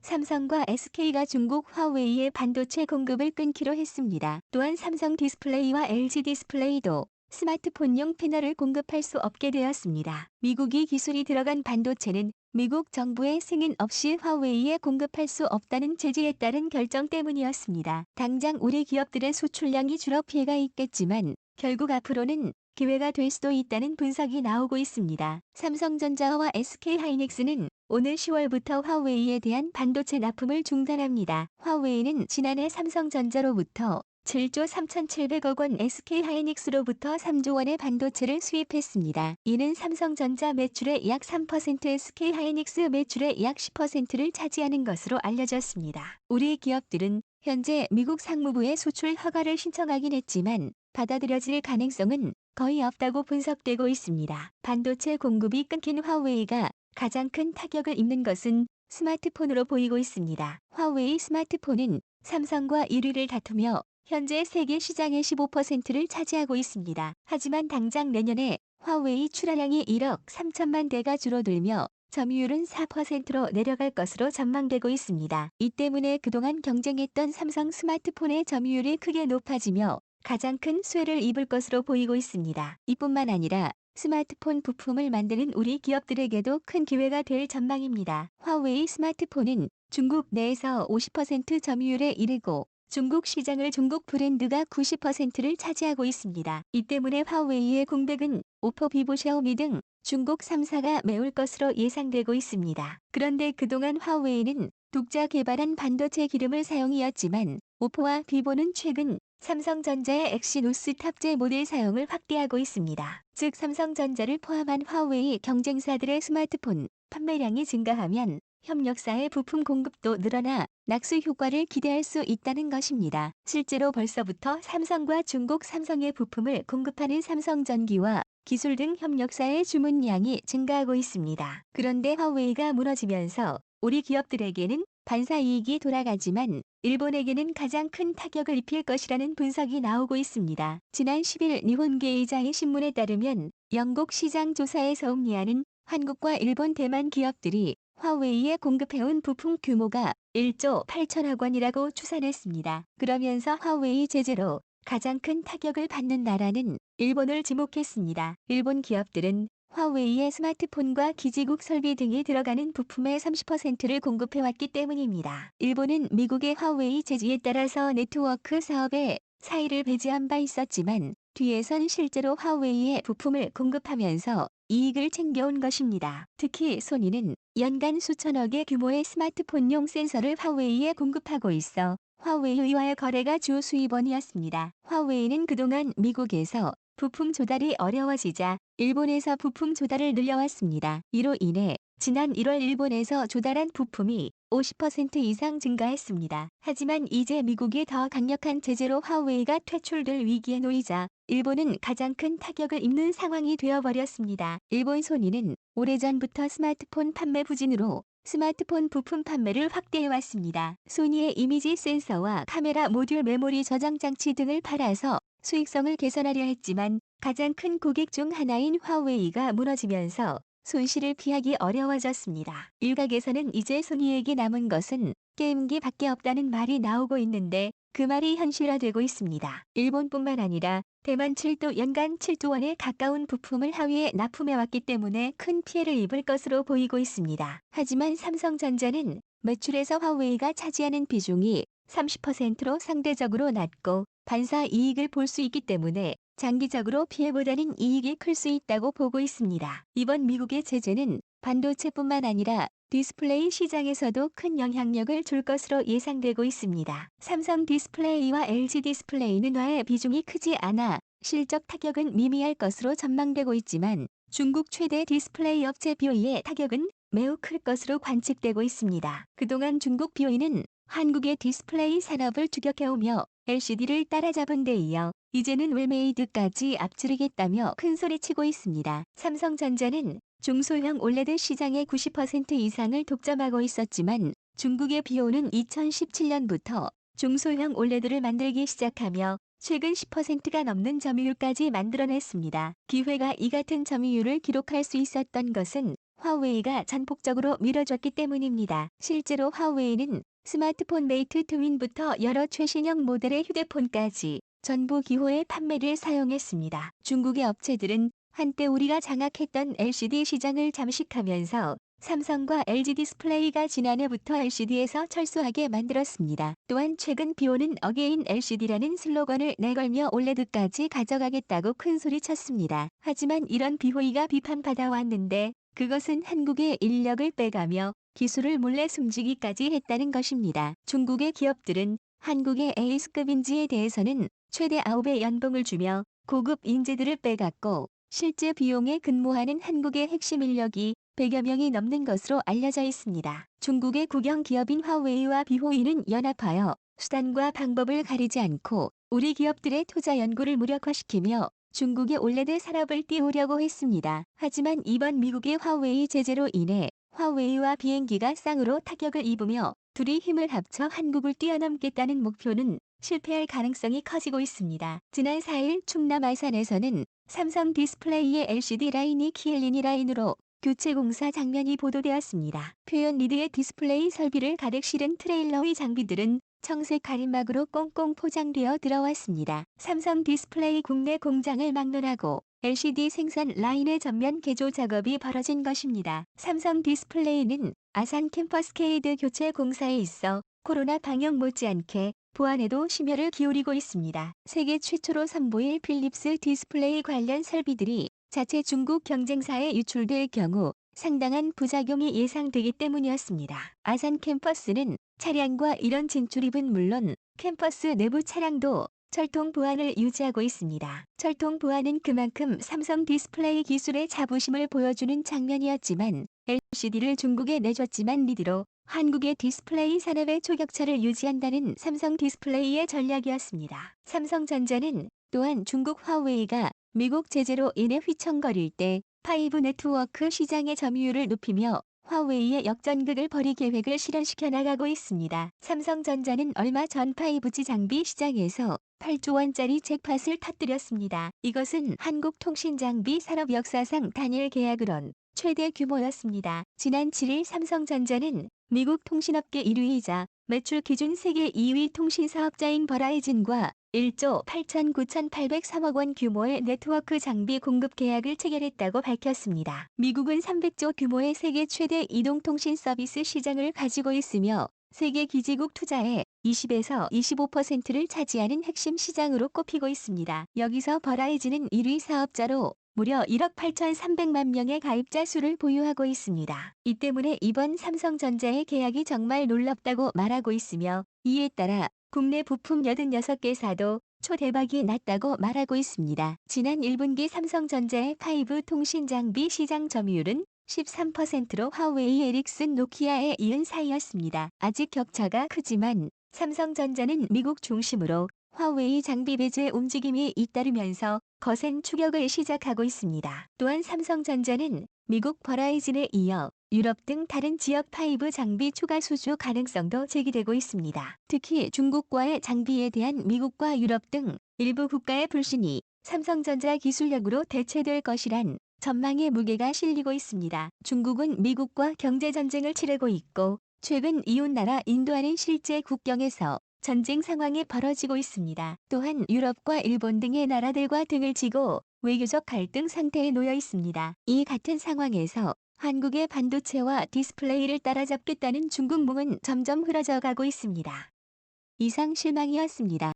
삼성과 SK가 중국 화웨이의 반도체 공급을 끊기로 했습니다. 또한 삼성 디스플레이와 LG 디스플레이도 스마트폰용 패널을 공급할 수 없게 되었습니다. 미국이 기술이 들어간 반도체는 미국 정부의 승인 없이 화웨이에 공급할 수 없다는 제재에 따른 결정 때문이었습니다. 당장 우리 기업들의 수출량이 줄어 피해가 있겠지만 결국 앞으로는 기회가 될 수도 있다는 분석이 나오고 있습니다. 삼성전자와 SK하이닉스는 오늘 10월부터 화웨이에 대한 반도체 납품을 중단합니다. 화웨이는 지난해 삼성전자로부터 7조 3,700억 원, SK하이닉스로부터 3조 원의 반도체를 수입했습니다. 이는 삼성전자 매출의 약 3%, SK하이닉스 매출의 약 10%를 차지하는 것으로 알려졌습니다. 우리 기업들은 현재 미국 상무부에 수출 허가를 신청하긴 했지만 받아들여질 가능성은 거의 없다고 분석되고 있습니다. 반도체 공급이 끊긴 화웨이가 가장 큰 타격을 입는 것은 스마트폰으로 보이고 있습니다. 화웨이 스마트폰은 삼성과 1위를 다투며 현재 세계 시장의 15%를 차지하고 있습니다. 하지만 당장 내년에 화웨이 출하량이 1억 3천만 대가 줄어들며 점유율은 4%로 내려갈 것으로 전망되고 있습니다. 이 때문에 그동안 경쟁했던 삼성 스마트폰의 점유율이 크게 높아지며 가장 큰 수혜를 입을 것으로 보이고 있습니다. 이뿐만 아니라 스마트폰 부품을 만드는 우리 기업들에게도 큰 기회가 될 전망입니다. 화웨이 스마트폰은 중국 내에서 50% 점유율에 이르고 중국 시장을 중국 브랜드가 90%를 차지하고 있습니다. 이 때문에 화웨이의 공백은 오포, 비보, 샤오미 등 중국 3사가 메울 것으로 예상되고 있습니다. 그런데 그동안 화웨이는 독자 개발한 반도체 기름을 사용이었지만 오포와 비보는 최근 삼성전자의 엑시노스 탑재 모델 사용을 확대하고 있습니다. 즉 삼성전자를 포함한 화웨이 경쟁사들의 스마트폰 판매량이 증가하면 협력사의 부품 공급도 늘어나 낙수 효과를 기대할 수 있다는 것입니다. 실제로 벌써부터 삼성과 중국 삼성의 부품을 공급하는 삼성전기와 기술 등 협력사의 주문량이 증가하고 있습니다. 그런데 화웨이가 무너지면서 우리 기업들에게는 반사이익이 돌아가지만 일본에게는 가장 큰 타격을 입힐 것이라는 분석이 나오고 있습니다. 지난 10일 니혼게이자이 신문에 따르면 영국 시장 조사에서 음리하는 한국과 일본, 대만 기업들이 화웨이에 공급해온 부품 규모가 1조 8천억 원이라고 추산했습니다. 그러면서 화웨이 제재로 가장 큰 타격을 받는 나라는 일본을 지목했습니다. 일본 기업들은 화웨이의 스마트폰과 기지국 설비 등이 들어가는 부품의 30%를 공급해왔기 때문입니다. 일본은 미국의 화웨이 제지에 따라서 네트워크 사업에 사의를 배제한 바 있었지만 뒤에선 실제로 화웨이에 부품을 공급하면서 이익을 챙겨온 것입니다. 특히 소니는 연간 수천억의 규모의 스마트폰용 센서를 화웨이에 공급하고 있어 화웨이와의 거래가 주 수입원이었습니다. 화웨이는 그동안 미국에서 부품 조달이 어려워지자 일본에서 부품 조달을 늘려왔습니다. 이로 인해 지난 1월 일본에서 조달한 부품이 50% 이상 증가했습니다. 하지만 이제 미국이 더 강력한 제재로 화웨이가 퇴출될 위기에 놓이자 일본은 가장 큰 타격을 입는 상황이 되어버렸습니다. 일본 소니는 오래전부터 스마트폰 판매 부진으로 스마트폰 부품 판매를 확대해왔습니다. 소니의 이미지 센서와 카메라 모듈, 메모리 저장 장치 등을 팔아서 수익성을 개선하려 했지만 가장 큰 고객 중 하나인 화웨이가 무너지면서 손실을 피하기 어려워졌습니다. 일각에서는 이제 소니에게 남은 것은 게임기 밖에 없다는 말이 나오고 있는데 그 말이 현실화되고 있습니다. 일본뿐만 아니라 대만 7도 연간 7조 원에 가까운 부품을 하위에 납품해왔기 때문에 큰 피해를 입을 것으로 보이고 있습니다. 하지만 삼성전자는 매출에서 화웨이가 차지하는 비중이 30%로 상대적으로 낮고 반사 이익을 볼 수 있기 때문에 장기적으로 피해보다는 이익이 클 수 있다고 보고 있습니다. 이번 미국의 제재는 반도체뿐만 아니라 디스플레이 시장에서도 큰 영향력을 줄 것으로 예상되고 있습니다. 삼성 디스플레이와 LG 디스플레이는 화의 비중이 크지 않아 실적 타격은 미미할 것으로 전망되고 있지만 중국 최대 디스플레이 업체 비오이의 타격은 매우 클 것으로 관측되고 있습니다. 그동안 중국 비오이는 한국의 디스플레이 산업을 추격해오며 LCD를 따라잡은 데 이어 이제는 웰메이드까지 앞지르겠다며 큰소리치고 있습니다. 삼성전자는 중소형 올레드 시장의 90% 이상을 독점하고 있었지만 중국의 비오는 2017년부터 중소형 올레드를 만들기 시작하며 최근 10%가 넘는 점유율까지 만들어냈습니다. 기회가 이 같은 점유율을 기록할 수 있었던 것은 화웨이가 전폭적으로 밀어줬기 때문입니다. 실제로 화웨이는 스마트폰 메이트 트윈부터 여러 최신형 모델의 휴대폰까지 전부 기호의 판매를 사용했습니다. 중국의 업체들은 한때 우리가 장악했던 LCD 시장을 잠식하면서 삼성과 LG 디스플레이가 지난해부터 LCD에서 철수하게 만들었습니다. 또한 최근 비오는 어게인 LCD라는 슬로건을 내걸며 올레드까지 가져가겠다고 큰소리쳤습니다. 하지만 이런 비호의가 비판받아왔는데 그것은 한국의 인력을 빼가며 기술을 몰래 숨기기까지 했다는 것입니다. 중국의 기업들은 한국의 에이스급 인지에 대해서는 최대 9배 연봉을 주며 고급 인재들을 빼갔고 실제 비용에 근무하는 한국의 핵심 인력이 100여 명이 넘는 것으로 알려져 있습니다. 중국의 국영 기업인 화웨이와 비호이는 연합하여 수단과 방법을 가리지 않고 우리 기업들의 투자 연구를 무력화시키며 중국의 올레드 산업을 띄우려고 했습니다. 하지만 이번 미국의 화웨이 제재로 인해 화웨이와 비행기가 쌍으로 타격을 입으며 둘이 힘을 합쳐 한국을 뛰어넘겠다는 목표는 실패할 가능성이 커지고 있습니다. 지난 4일 충남 아산에서는 삼성 디스플레이의 LCD 라인이 키엘리니 라인으로 교체 공사 장면이 보도되었습니다. 표현 리드의 디스플레이 설비를 가득 실은 트레일러의 장비들은 청색 가림막으로 꽁꽁 포장되어 들어왔습니다. 삼성 디스플레이 국내 공장을 막론하고 LCD 생산 라인의 전면 개조 작업이 벌어진 것입니다. 삼성 디스플레이는 아산 캠퍼스 케이드 교체 공사에 있어 코로나 방역 못지않게 보안에도 심혈을 기울이고 있습니다. 세계 최초로 선보일 필립스 디스플레이 관련 설비들이 자체 중국 경쟁사에 유출될 경우 상당한 부작용이 예상되기 때문이었습니다. 아산 캠퍼스는 차량과 이런 진출입은 물론 캠퍼스 내부 차량도 철통 보안을 유지하고 있습니다. 철통 보안은 그만큼 삼성 디스플레이 기술의 자부심을 보여주는 장면이었지만 LCD를 중국에 내줬지만 리드로 한국의 디스플레이 산업의 초격차를 유지한다는 삼성 디스플레이의 전략이었습니다. 삼성전자는 또한 중국 화웨이가 미국 제재로 인해 휘청거릴 때 5 네트워크 시장의 점유율을 높이며 화웨이의 역전극을 벌일 계획을 실현시켜 나가고 있습니다. 삼성전자는 얼마 전 5G 장비 시장에서 8조 원짜리 잭팟을 터뜨렸습니다. 이것은 한국통신장비 산업 역사상 단일 계약으론 최대 규모였습니다. 지난 7일 삼성전자는 미국 통신업계 1위이자 매출 기준 세계 2위 통신사업자인 버라이즌과 1조 8,9,803억 원 규모의 네트워크 장비 공급 계약을 체결했다고 밝혔습니다. 미국은 300조 규모의 세계 최대 이동통신 서비스 시장을 가지고 있으며 세계 기지국 투자의 20에서 25%를 차지하는 핵심 시장으로 꼽히고 있습니다. 여기서 버라이즌은 1위 사업자로 무려 1억 8,300만 명의 가입자 수를 보유하고 있습니다. 이 때문에 이번 삼성전자의 계약이 정말 놀랍다고 말하고 있으며 이에 따라 국내 부품 86개사도 초대박이 났다고 말하고 있습니다. 지난 1분기 삼성전자의 5 통신 장비 시장 점유율은 13%로 화웨이, 에릭슨, 노키아에 이은 사이였습니다. 아직 격차가 크지만 삼성전자는 미국 중심으로 화웨이 장비 배제 움직임이 잇따르면서 거센 추격을 시작하고 있습니다. 또한 삼성전자는 미국 버라이즌에 이어 유럽 등 다른 지역 5 장비 추가 수주 가능성도 제기되고 있습니다. 특히 중국과의 장비에 대한 미국과 유럽 등 일부 국가의 불신이 삼성전자 기술력으로 대체될 것이란 전망의 무게가 실리고 있습니다. 중국은 미국과 경제전쟁을 치르고 있고 최근 이웃나라 인도와는 실제 국경에서 전쟁 상황이 벌어지고 있습니다. 또한 유럽과 일본 등의 나라들과 등을 지고 외교적 갈등 상태에 놓여 있습니다. 이 같은 상황에서 한국의 반도체와 디스플레이를 따라잡겠다는 중국夢은 점점 흐려져 가고 있습니다. 이상 실망이었습니다.